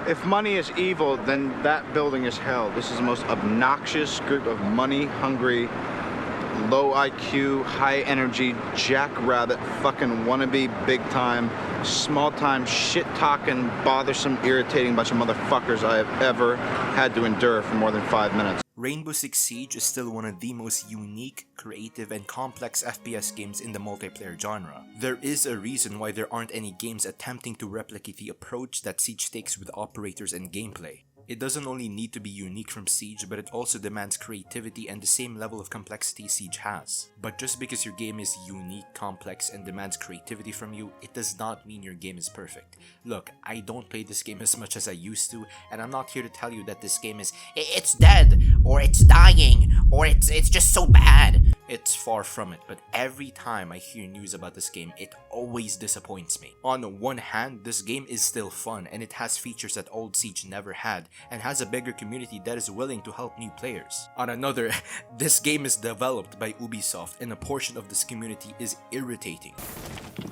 If money is evil, then that building is hell. This is the most obnoxious group of money-hungry, low IQ, high energy, jackrabbit, fucking wannabe, big time, small time, shit talking, bothersome, irritating bunch of motherfuckers I have ever had to endure for more than 5 minutes. Rainbow Six Siege is still one of the most unique, creative, and complex FPS games in the multiplayer genre. There is a reason why there aren't any games attempting to replicate the approach that Siege takes with operators and gameplay. It doesn't only need to be unique from Siege, but it also demands creativity and the same level of complexity Siege has. But just because your game is unique, complex, and demands creativity from you, it does not mean your game is perfect. Look, I don't play this game as much as I used to, and I'm not here to tell you that this game is it's dead, or it's dying, or it's just so bad. It's far from it, but every time I hear news about this game, it always disappoints me. On one hand, this game is still fun, and it has features that old Siege never had, and has a bigger community that is willing to help new players. On another, this game is developed by Ubisoft, and a portion of this community is irritating.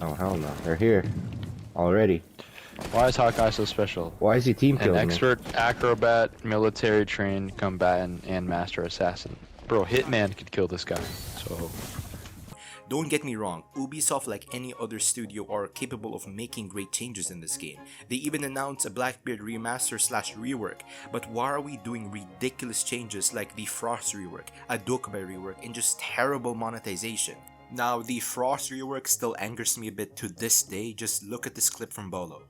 Oh hell no, they're here already. Why is Hawkeye so special? Why is he team An killing me? expert acrobat, military trained combatant, and master assassin. Bro, Hitman could kill this guy, so... Don't get me wrong, Ubisoft, like any other studio, are capable of making great changes in this game. They even announced a Blackbeard remaster / rework, but why are we doing ridiculous changes like the Frost rework, a Dokkaebi rework, and just terrible monetization? Now, the Frost rework still angers me a bit to this day. Just look at this clip from Bolo.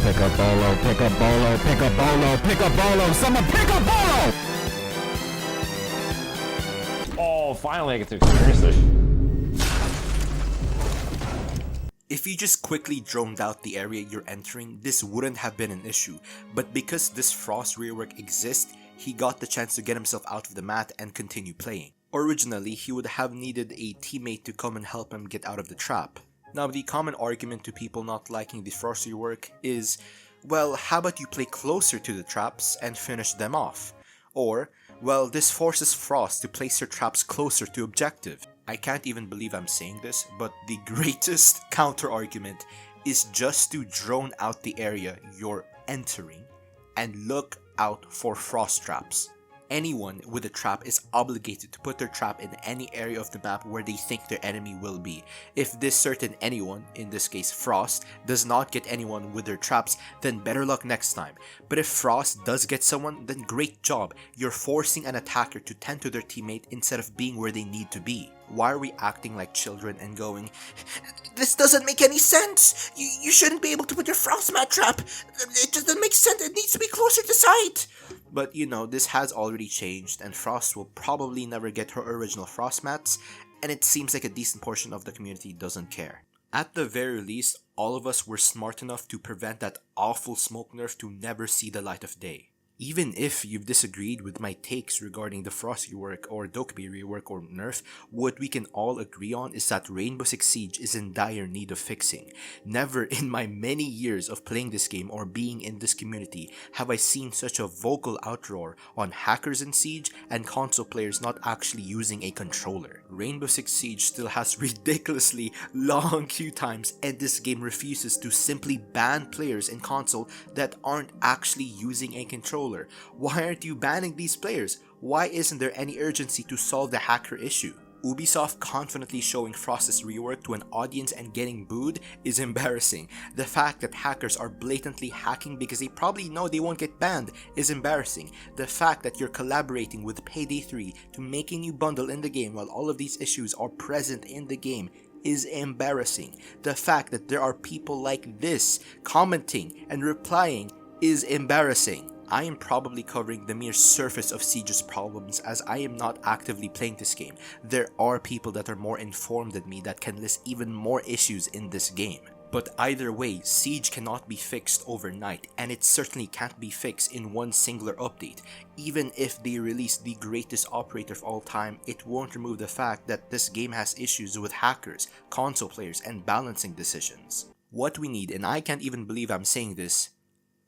Pick a bolo, pick a bolo, pick a bolo, pick a bolo, someone pick a bolo! Oh, finally I get to experience this. If you just quickly droned out the area you're entering, this wouldn't have been an issue, but because this Frost rework exists, he got the chance to get himself out of the mat and continue playing. Originally, he would have needed a teammate to come and help him get out of the trap. Now, the common argument to people not liking the Frost rework is, well, how about you play closer to the traps and finish them off? Or, well, this forces Frost to place your traps closer to objective. I can't even believe I'm saying this, but the greatest counter-argument is just to drone out the area you're entering and look out for Frost traps. Anyone with a trap is obligated to put their trap in any area of the map where they think their enemy will be. If this certain anyone, in this case Frost, does not get anyone with their traps, then better luck next time. But if Frost does get someone, then great job. You're forcing an attacker to tend to their teammate instead of being where they need to be. Why are we acting like children and going, this doesn't make any sense! You shouldn't be able to put your Frost mat trap! It just doesn't make sense, it needs to be closer to sight! But you know, this has already changed, and Frost will probably never get her original Frost mats, and it seems like a decent portion of the community doesn't care. At the very least, all of us were smart enough to prevent that awful smoke nerf to never see the light of day. Even if you've disagreed with my takes regarding the Frost rework or Dokkaebi rework or nerf, what we can all agree on is that Rainbow Six Siege is in dire need of fixing. Never in my many years of playing this game or being in this community have I seen such a vocal outroar on hackers in Siege and console players not actually using a controller. Rainbow Six Siege still has ridiculously long queue times, and this game refuses to simply ban players in console that aren't actually using a controller. Why aren't you banning these players? Why isn't there any urgency to solve the hacker issue? Ubisoft confidently showing Frost's rework to an audience and getting booed is embarrassing. The fact that hackers are blatantly hacking because they probably know they won't get banned is embarrassing. The fact that you're collaborating with Payday 3 to make a new bundle in the game while all of these issues are present in the game is embarrassing. The fact that there are people like this commenting and replying is embarrassing. I am probably covering the mere surface of Siege's problems as I am not actively playing this game. There are people that are more informed than me that can list even more issues in this game. But either way, Siege cannot be fixed overnight, and it certainly can't be fixed in one singular update. Even if they release the greatest operator of all time, it won't remove the fact that this game has issues with hackers, console players, and balancing decisions. What we need, and I can't even believe I'm saying this,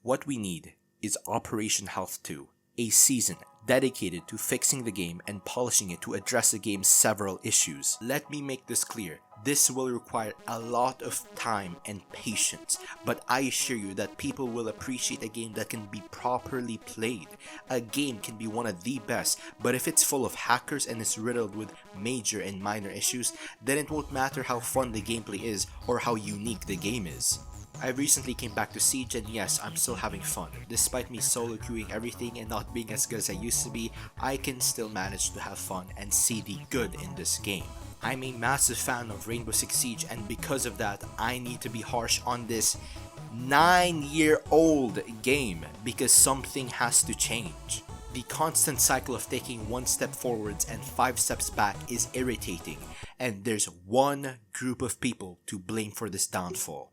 what we need is Operation Health 2. a season dedicated to fixing the game and polishing it to address the game's several issues. Let me make this clear. This will require a lot of time and patience, but I assure you that people will appreciate a game that can be properly played. A game can be one of the best, but if it's full of hackers and is riddled with major and minor issues, then it won't matter how fun the gameplay is or how unique the game is. I recently came back to Siege, and yes, I'm still having fun. Despite me solo queuing everything and not being as good as I used to be, I can still manage to have fun and see the good in this game. I'm a massive fan of Rainbow Six Siege, and because of that, I need to be harsh on this 9-year-old game because something has to change. The constant cycle of taking 1 step forwards and 5 steps back is irritating, and there's one group of people to blame for this downfall.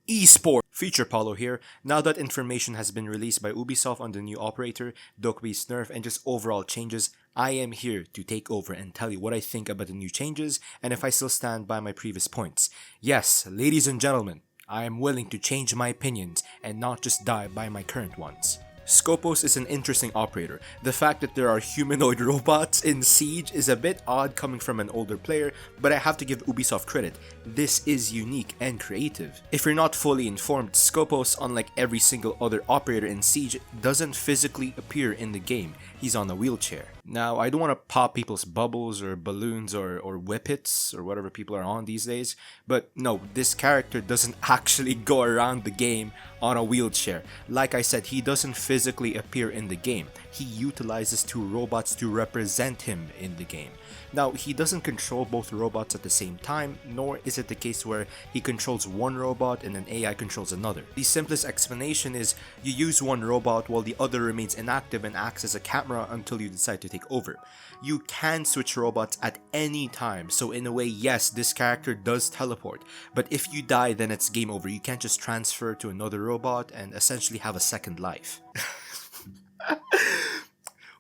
Esports! Feature Paulo here. Now that information has been released by Ubisoft on the new operator, Dokui's nerf, and just overall changes, I am here to take over and tell you what I think about the new changes and if I still stand by my previous points. Yes, ladies and gentlemen, I am willing to change my opinions and not just die by my current ones. Scopos is an interesting operator. The fact that there are humanoid robots in Siege is a bit odd coming from an older player, but I have to give Ubisoft credit. This is unique and creative. If you're not fully informed, Scopos, unlike every single other operator in Siege, doesn't physically appear in the game. He's on a wheelchair. Now, I don't want to pop people's bubbles or balloons or whippets or whatever people are on these days, but no, this character doesn't actually go around the game on a wheelchair. Like I said, he doesn't physically appear in the game. He utilizes 2 robots to represent him in the game. Now, he doesn't control both robots at the same time, nor is it the case where he controls one robot and an AI controls another. The simplest explanation is you use one robot while the other remains inactive and acts as a camera until you decide to take over. You can switch robots at any time, so in a way, yes, this character does teleport, but if you die, then it's game over. You can't just transfer to another robot and essentially have a second life.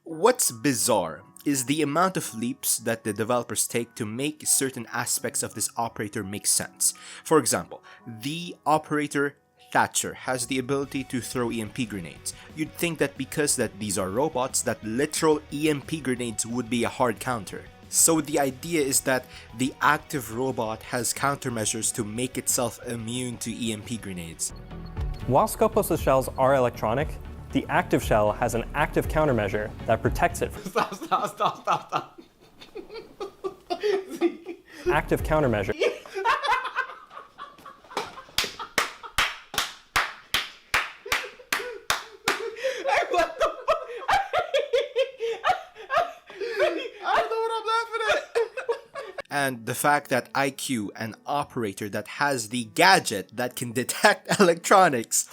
What's bizarre is the amount of leaps that the developers take to make certain aspects of this operator make sense. For example, the operator Thatcher has the ability to throw EMP grenades. You'd think that because these are robots, that literal EMP grenades would be a hard counter. So the idea is that the active robot has countermeasures to make itself immune to EMP grenades. While Scopos' shells are electronic, the active shell has an active countermeasure that protects it. Stop. Active countermeasure. What the fuck? I don't know what I'm laughing at. And the fact that IQ, an operator that has the gadget that can detect electronics,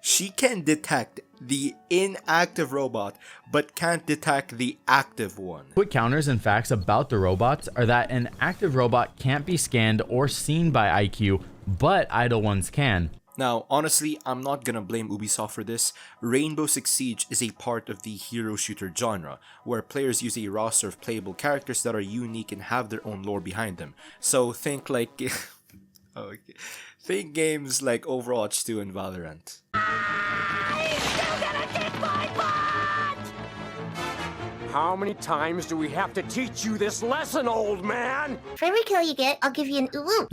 she can detect the inactive robot, but can't detect the active one. Quick counters and facts about the robots are that an active robot can't be scanned or seen by IQ, but idle ones can. Now, honestly, I'm not gonna blame Ubisoft for this. Rainbow Six Siege is a part of the hero shooter genre, where players use a roster of playable characters that are unique and have their own lore behind them. So think like... think games like Overwatch 2 and Valorant. How many times do we have to teach you this lesson, old man? For every kill you get, I'll give you an ooh.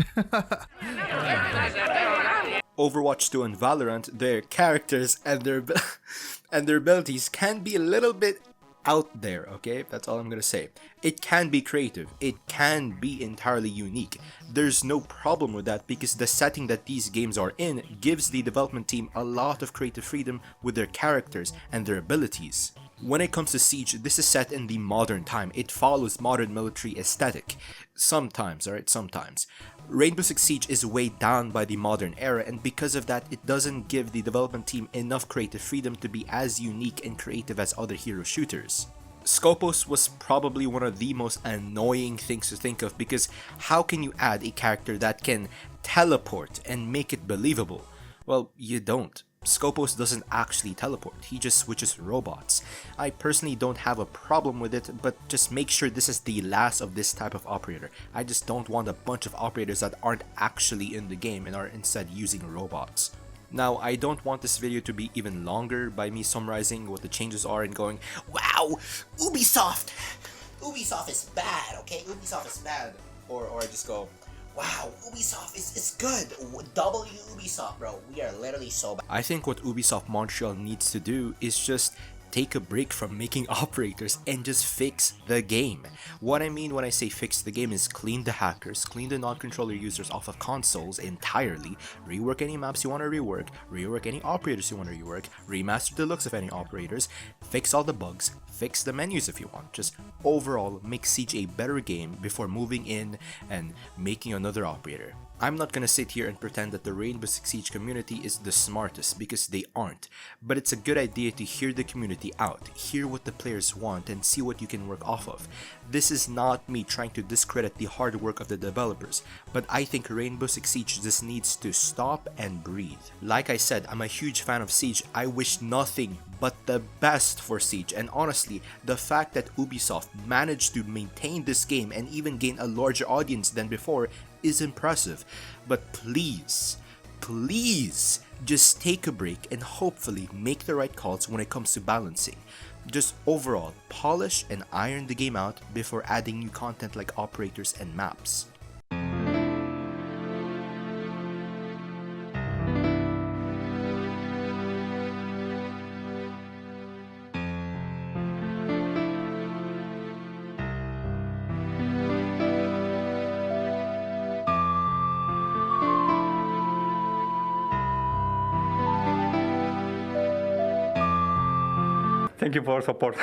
Overwatch 2 and Valorant, their characters and their abilities can be a little bit out there, okay? That's all I'm gonna say. It can be creative, it can be entirely unique. There's no problem with that because the setting that these games are in gives the development team a lot of creative freedom with their characters and their abilities. When it comes to Siege, this is set in the modern time. It follows modern military aesthetic. Sometimes, alright, sometimes. Rainbow Six Siege is weighed down by the modern era, and because of that, it doesn't give the development team enough creative freedom to be as unique and creative as other hero shooters. Scopos was probably one of the most annoying things to think of because how can you add a character that can teleport and make it believable? Well, you don't. Scopos doesn't actually teleport, he just switches robots. I personally don't have a problem with it, but just make sure this is the last of this type of operator. I just don't want a bunch of operators that aren't actually in the game and are instead using robots. Now, I don't want this video to be even longer by me summarizing what the changes are and going, wow, Ubisoft! Ubisoft is bad, okay? Ubisoft is bad. Or I just go, wow, Ubisoft is good. W Ubisoft, bro. We are literally so bad. I think what Ubisoft Montreal needs to do is just take a break from making operators and just fix the game. What I mean when I say fix the game is clean the hackers, clean the non-controller users off of consoles entirely, rework any maps you want to rework any operators you want to rework, remaster the looks of any operators, fix all the bugs, fix the menus if you want. Just overall make Siege a better game before moving in and making another operator. I'm not gonna sit here and pretend that the Rainbow Six Siege community is the smartest, because they aren't, but it's a good idea to hear the community out, hear what the players want, and see what you can work off of. This is not me trying to discredit the hard work of the developers, but I think Rainbow Six Siege just needs to stop and breathe. Like I said, I'm a huge fan of Siege. I wish nothing but the best for Siege, and honestly, the fact that Ubisoft managed to maintain this game and even gain a larger audience than before is impressive. But please, just take a break and hopefully make the right calls when it comes to balancing. Just overall, polish and iron the game out before adding new content like operators and maps. Thank you for support.